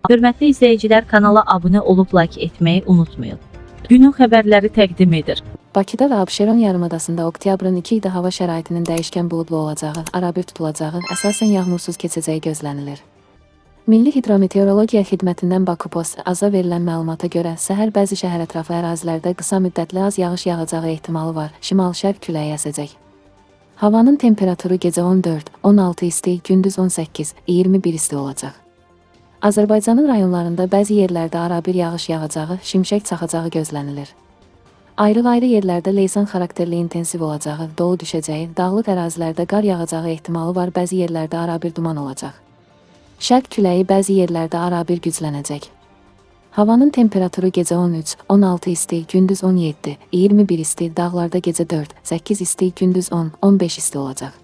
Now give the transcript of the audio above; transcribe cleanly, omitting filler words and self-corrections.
Hörmətli izləyicilər, kanala abunə olub like etməyi unutmayın. Günün xəbərləri təqdim edir. Bakıda və Abşeron yarımadasında oktyabrın 2 idi hava şəraitinin dəyişkən buludlu olacağı, arabir tutulacağı, əsasən yağmursuz keçəcəyi gözlənilir. Milli Hidrometeorologiya Xidmətindən Bakıpost AZA verilən məlumata görə səhər bəzi şəhər ətrafı ərazilərdə qısa müddətli az yağış yağacağı ehtimalı var, şimal-şərq küləyi əsəcək. Havanın temperaturu gecə 14-16 isti, gündüz 18-21 isti olacaq. Azərbaycanın rayonlarında bəzi yerlərdə arabir yağış yağacağı, şimşək çaxacağı gözlənilir. Ayrı-ayrı yerlərdə leysan xarakterli intensiv olacağı, dolu düşəcəyi, dağlıq ərazilərdə qar yağacağı ehtimalı var, bəzi yerlərdə arabir duman olacaq. Şərq küləyi bəzi yerlərdə arabir güclənəcək. Havanın temperaturu gecə 13-16 isti, gündüz 17-21 isti, dağlarda gecə 4-8 isti, gündüz 10-15 isti olacaq.